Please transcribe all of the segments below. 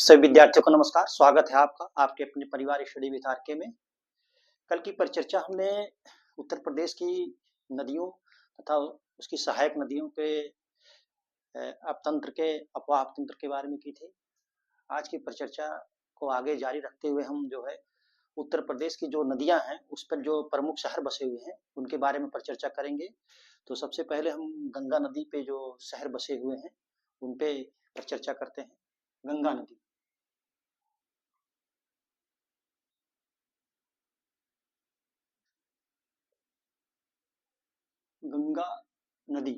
सभी विद्यार्थियों को नमस्कार। स्वागत है आपका आपके अपने परिवार स्टडी विद आरके में। कल की परिचर्चा हमने उत्तर प्रदेश की नदियों तथा उसकी सहायक नदियों के अपतंत्र के अपवाह तंत्र के बारे में की थी। आज की परिचर्चा को आगे जारी रखते हुए हम जो है उत्तर प्रदेश की जो नदियां हैं उस पर जो प्रमुख शहर बसे हुए हैं उनके बारे में परिचर्चा करेंगे। तो सबसे पहले हम गंगा नदी पे जो शहर बसे हुए हैं उन पे परिचर्चा करते हैं। गंगा नदी गंगा नदी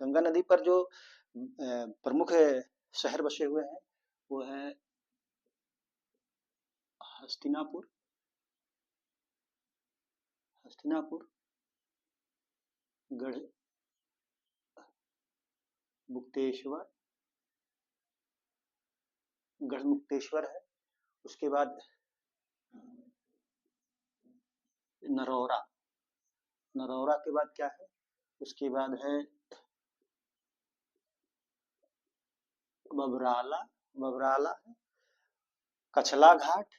गंगा नदी पर जो प्रमुख शहर बसे हुए हैं वो है हस्तिनापुर हस्तिनापुर गढ़ मुक्तेश्वर गढ़ मुक्तेश्वर है। उसके बाद नरौरा नरौरा के बाद क्या है, उसके बाद है बबराला बबराला है, कछला घाट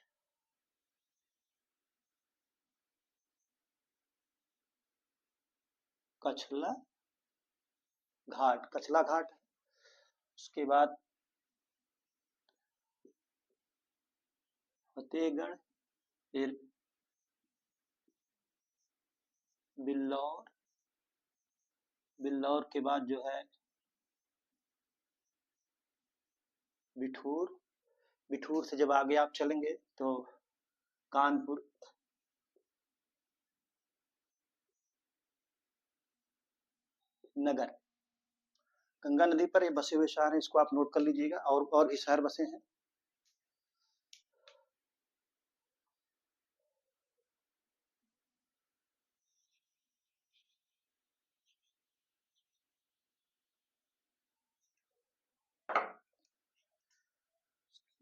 कछला घाट है। उसके बाद फतेहगढ़, फिर बिल्लौर बिल्लौर के बाद जो है बिठूर बिठूर से जब आगे आप चलेंगे तो कानपुर नगर। गंगा नदी पर ये बसे हुए शहर हैं, इसको आप नोट कर लीजिएगा। और भी शहर बसे हैं।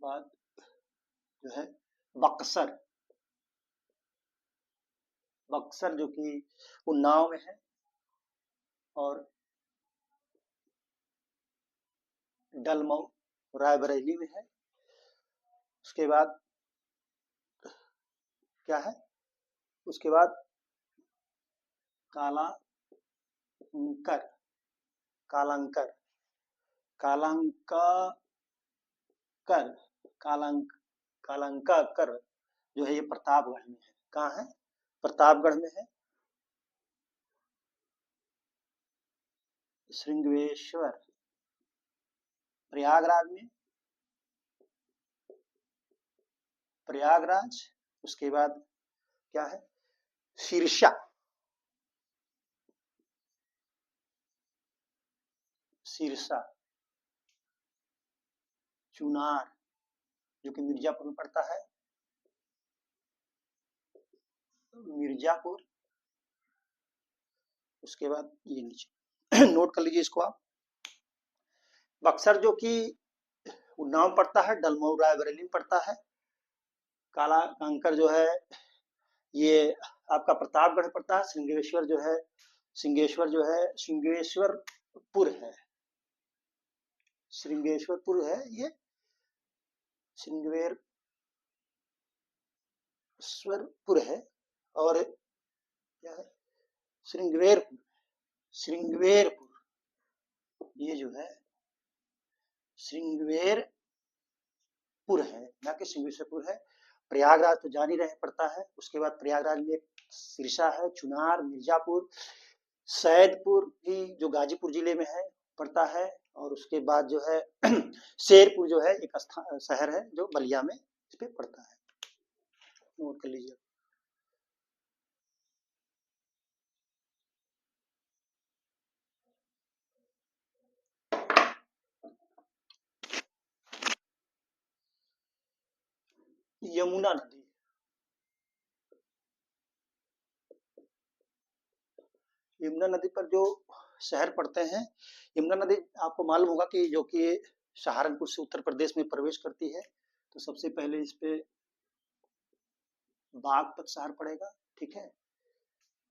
बाद जो है बक्सर बक्सर जो कि उन्नाव में है, और डलमऊ रायबरेली में है। उसके बाद क्या है, उसके बाद कालांकर कालांकर कालांकर कालांक कालांकाकर जो है ये प्रतापगढ़ में है। कहाँ है? प्रतापगढ़ में है। श्रृंगवेश्वर प्रयागराज में प्रयागराज। उसके बाद क्या है, सिरसा सिरसा चुनार जो कि मिर्जापुर में पड़ता है, मिर्जापुर। उसके बाद ये नीचे नोट कर लीजिए इसको आप। बक्सर जो कि उन्नाव में पड़ता है, डलमऊ रायबरेली में पड़ता है। काला कंकर जो है ये आपका प्रतापगढ़ पड़ता है। सिंगेश्वर जो है सिंगेश्वरपुर है श्रृंगेश्वरपुर है ये श्रृंगेश्वरपुर है। और क्या है, श्रृंगवेरपुर ये जो है श्रृंगवेरपुर है, ना कि सिंगेश्वरपुर है। प्रयागराज तो जान ही रहे पड़ता है। उसके बाद प्रयागराज में सिरसा है, चुनार, मिर्जापुर, सैदपुर भी जो गाजीपुर जिले में है पड़ता है। और उसके बाद जो है शेरपुर जो है एक शहर है जो बलिया में इस पे पड़ता है। नोट कर लीजिए। यमुना नदी यमुना नदी पर जो शहर पड़ते हैं, यमुना नदी आपको मालूम होगा कि जो कि सहारनपुर से उत्तर प्रदेश में प्रवेश करती है। तो सबसे पहले इस पे बागपत शहर पड़ेगा। ठीक है,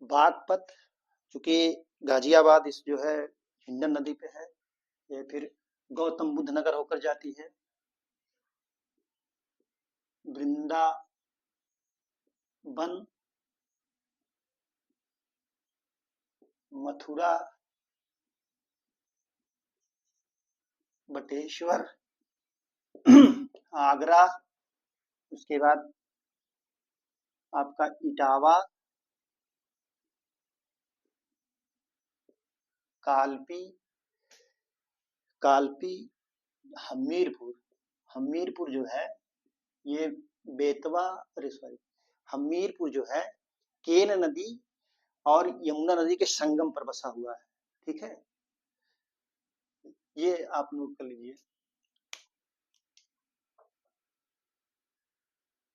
बागपत चूंकि गाजियाबाद इस जो है हिंडन नदी पे है, ये फिर गौतम बुद्ध नगर होकर जाती है। वृंदावन, मथुरा, बटेश्वर, आगरा, उसके बाद आपका इटावा, कालपी, कालपी, हमीरपुर। हमीरपुर जो है ये बेतवा, अरे सॉरी, हमीरपुर जो है केन नदी और यमुना नदी के संगम पर बसा हुआ है। ठीक है, ये आप नोट कर लीजिए।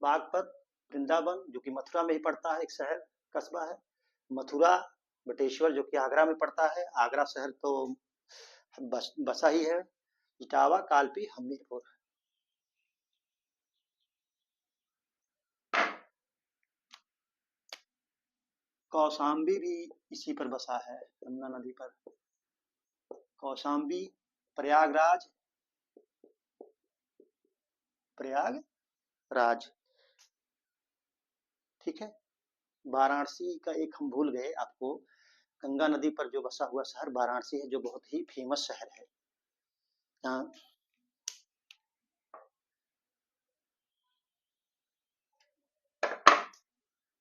बागपत, वृंदावन जो कि मथुरा में ही पड़ता है, एक शहर कस्बा है। मथुरा, बटेश्वर जो कि आगरा में पड़ता है, आगरा शहर तो बसा ही है। इटावा, कालपी, हमीरपुर। कौशाम्बी भी इसी पर बसा है, यमुना नदी पर। कौशाम्बी, प्रयागराज, प्रयागराज, ठीक है। वाराणसी का एक हम भूल गए आपको, गंगा नदी पर जो बसा हुआ शहर वाराणसी है, जो बहुत ही फेमस शहर है। हाँ,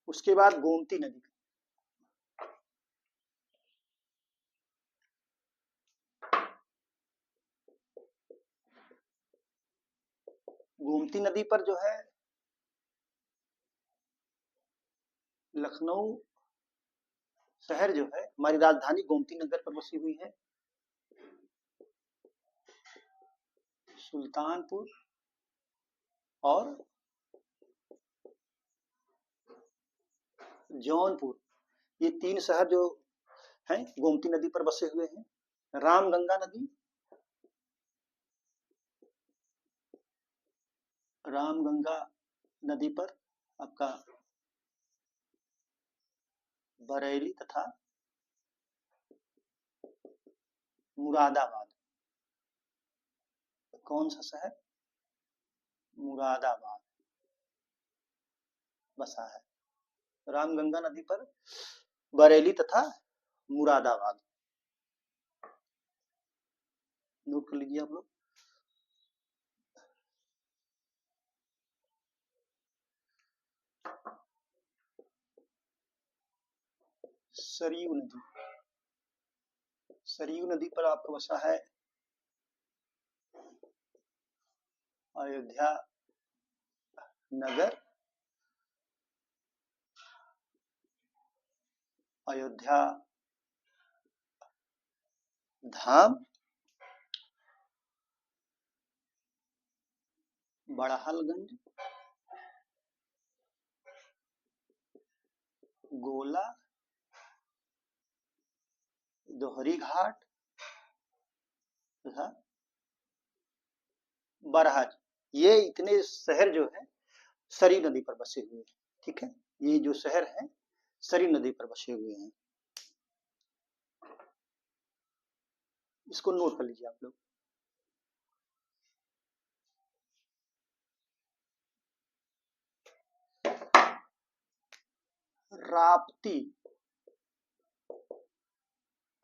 उसके बाद गोमती नदी। गोमती नदी पर जो है लखनऊ शहर जो है, हमारी राजधानी गोमती नगर पर बसी हुई है। सुल्तानपुर और जौनपुर, ये तीन शहर जो हैं गोमती नदी पर बसे हुए हैं। रामगंगा नदी, रामगंगा नदी पर आपका बरेली तथा मुरादाबाद, कौन सा शहर? मुरादाबाद बसा है। रामगंगा नदी पर बरेली तथा मुरादाबाद, नोट कर लीजिए आप लोग। सरयू नदी, सरयू नदी पर आपका बसा है अयोध्या नगर, अयोध्या धाम, बड़हलगंज, गोला, दोहरी घाट तथा बरहज, ये इतने शहर जो है सरयू नदी पर बसे हुए हैं। ठीक है, ये जो शहर है सरयू नदी पर बसे हुए हैं, इसको नोट कर लीजिए आप लोग। राप्ती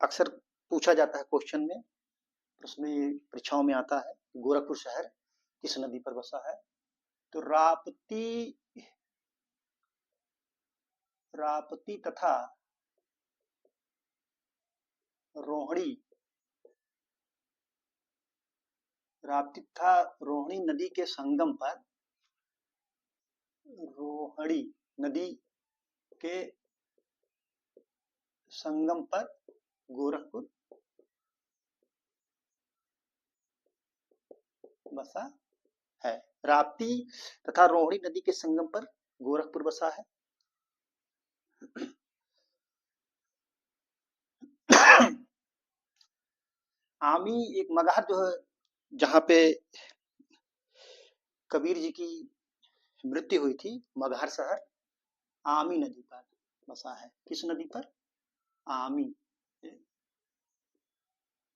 अक्सर पूछा जाता है क्वेश्चन में, प्रश्न में परीक्षाओं में आता है, गोरखपुर शहर किस नदी पर बसा है? तो राप्ती, राप्ती तथा रोहिणी, राप्ती तथा रोहिणी नदी के संगम पर, रोहिणी नदी के संगम पर गोरखपुर बसा है। राप्ती तथा रोहिणी नदी के संगम पर गोरखपुर बसा है। आमी एक मगहर जो है, जहां पे कबीर जी की मृत्यु हुई थी, मगहर शहर आमी नदी पर बसा है। किस नदी पर? आमी,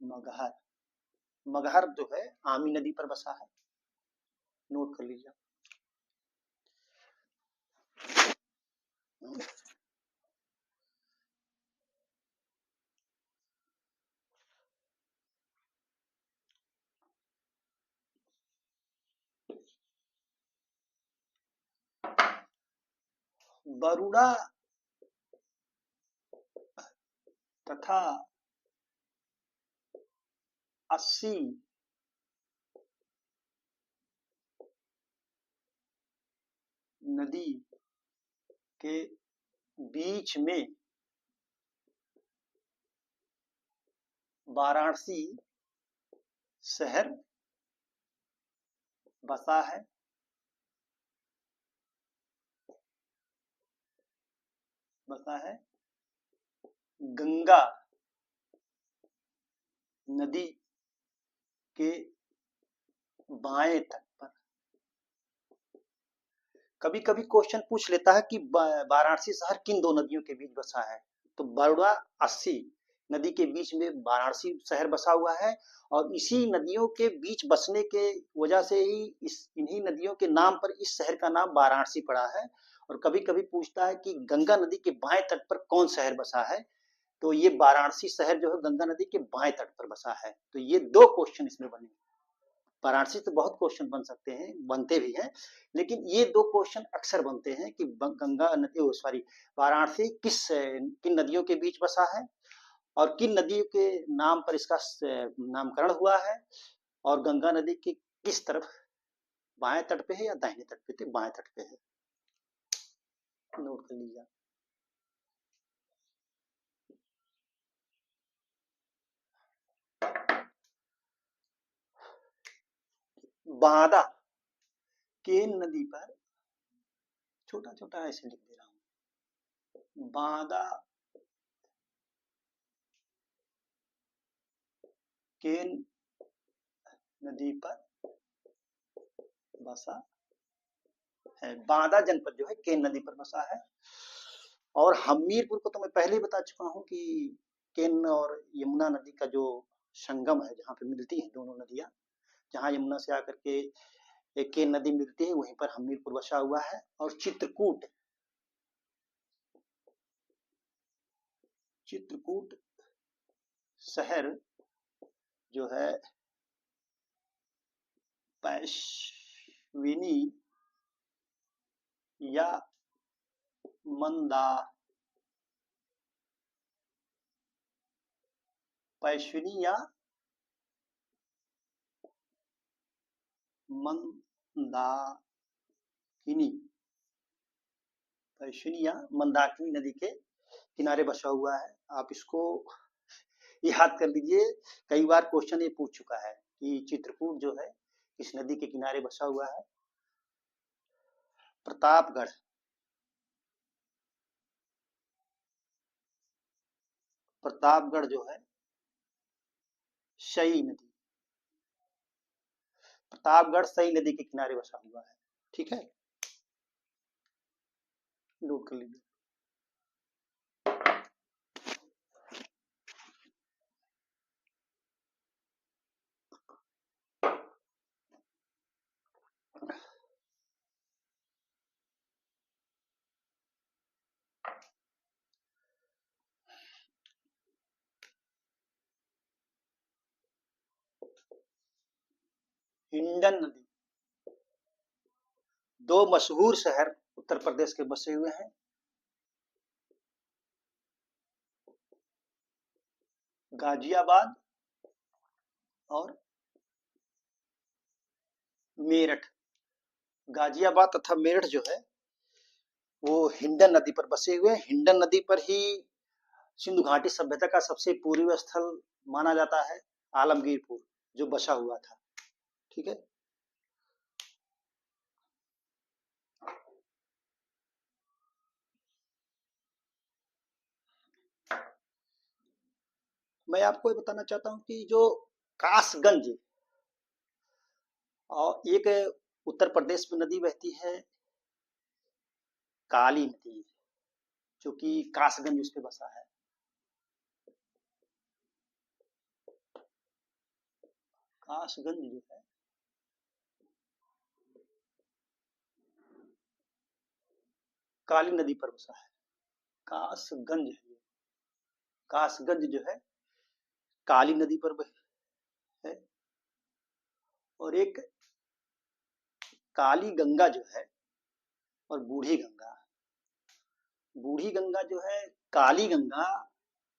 मगहर, मगहर जो है आमी नदी पर बसा है, नोट कर लीजिए। बरुणा तथा 80 नदी के बीच में वाराणसी शहर बसा है। गंगा नदी के बाएं तट पर। कभी कभी क्वेश्चन पूछ लेता है कि वाराणसी शहर किन दो नदियों के बीच बसा है, तो बरुणा 80 नदी के बीच में वाराणसी शहर बसा हुआ है, और इसी नदियों के बीच बसने के वजह से ही इन्हीं नदियों के नाम पर इस शहर का नाम वाराणसी पड़ा है। और कभी कभी पूछता है कि गंगा नदी के बाएं तट पर कौन शहर बसा है, तो ये वाराणसी शहर जो है गंगा नदी के बाएं तट पर बसा है। तो ये दो क्वेश्चन इसमें बने। वाराणसी तो बहुत क्वेश्चन बन सकते हैं, बनते भी हैं, लेकिन ये दो क्वेश्चन अक्सर बनते हैं कि गंगा नदी वाराणसी किन नदियों के बीच बसा है, और किन नदियों के नाम पर इसका नामकरण हुआ है, और गंगा नदी के किस तरफ, बाएं तट पे है या दाहिने तट पे, तो बाएं तट पे है। नोट कर लीजिए। बांदा केन नदी पर, छोटा छोटा ऐसे लिख दे रहा हूं, बांदा केन नदी पर बसा है। बांदा जनपद जो है केन नदी पर बसा है। और हमीरपुर को तो मैं पहले ही बता चुका हूं कि केन और यमुना नदी का जो संगम है, जहाँ पे मिलती हैं दोनों नदियां, जहाँ यमुना से आकर के एक केन नदी मिलती है, वहीं पर हमीरपुर बसा हुआ है। और चित्रकूट शहर जो है पैश्विनी या मंदाकिनी नदी के किनारे बसा हुआ है। आप इसको याद कर लीजिए, कई बार क्वेश्चन ये पूछ चुका है कि चित्रकूट जो है इस नदी के किनारे बसा हुआ है। प्रतापगढ़ जो है शई नदी, प्रतापगढ़ सई नदी के किनारे बसा हुआ है। ठीक है, नोट कर लीजिए। हिंडन नदी, दो मशहूर शहर उत्तर प्रदेश के बसे हुए हैं। गाजियाबाद और मेरठ। गाजियाबाद तथा मेरठ जो है वो हिंडन नदी पर बसे हुए हैं। हिंडन नदी पर ही सिंधु घाटी सभ्यता का सबसे पूर्वी स्थल माना जाता है आलमगीरपुर, जो बसा हुआ था। ठीक है, मैं आपको ये बताना चाहता हूं कि जो कासगंज और एक उत्तर प्रदेश में नदी बहती है काली नदी, जो कि कासगंज उस पे बसा है। कासगंज जो है काली नदी पर बसा है। कासगंज है, कासगंज जो है काली नदी पर है। और एक काली गंगा जो है और बूढ़ी गंगा, बूढ़ी गंगा जो है, काली गंगा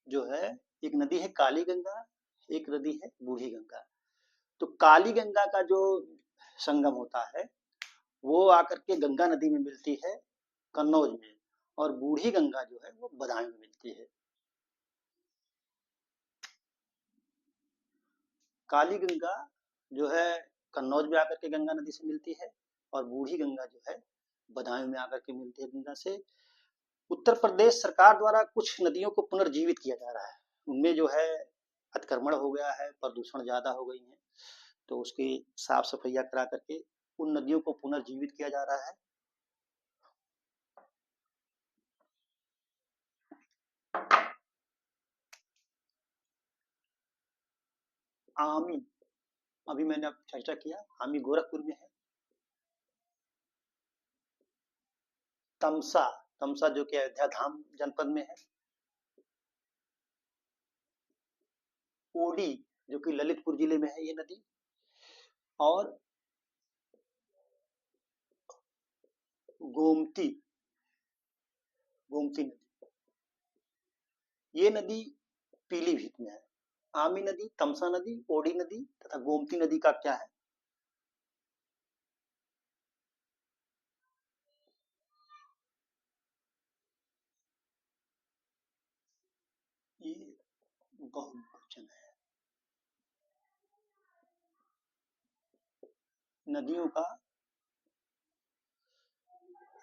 जो है, एक नदी है काली गंगा, एक नदी है बूढ़ी गंगा। तो काली गंगा का जो संगम होता है वो आकर के गंगा नदी में मिलती है कन्नौज में, और बूढ़ी गंगा जो है वो बदायूं में मिलती है। काली गंगा जो है कन्नौज में आकर के गंगा नदी से मिलती है, और बूढ़ी गंगा जो है बदायूं में आकर के मिलती है गंगा से। उत्तर प्रदेश सरकार द्वारा कुछ नदियों को पुनर्जीवित किया जा रहा है, उनमें जो है अतिक्रमण हो गया है, प्रदूषण ज्यादा हो गई है, तो उसकी साफ सफाइया करा करके उन नदियों को पुनर्जीवित किया जा रहा है। आमी, अभी मैंने अब चर्चा किया, आमी गोरखपुर में है। तमसा, तमसा जो कि अयोध्या धाम जनपद में है। ओडी जो कि ललितपुर जिले में है ये नदी। और गोमती, गोमती नदी, ये नदी पीलीभीत में है। आमी नदी, तमसा नदी, ओडी नदी तथा गोमती नदी का क्या है? ये बहुवचन है। नदियों का,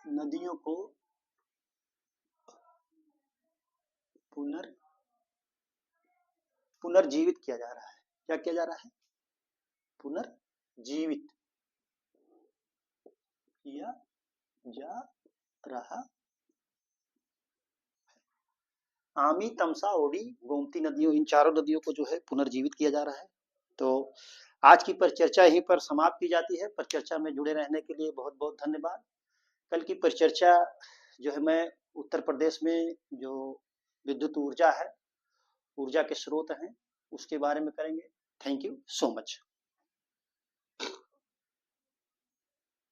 नदियों को पुनर्जीवित किया जा रहा है। क्या किया जा रहा है? पुनर्जीवित किया जा रहा। आमी, तमसा, ओडी, गोमती नदियों, इन चारों नदियों को जो है पुनर्जीवित किया जा रहा है। तो आज की परिचर्चा यहीं पर समाप्त की जाती है। परिचर्चा में जुड़े रहने के लिए बहुत बहुत धन्यवाद। कल की परिचर्चा जो है मैं उत्तर प्रदेश में जो विद्युत ऊर्जा है, ऊर्जा के स्रोत हैं, उसके बारे में करेंगे। Thank you so much.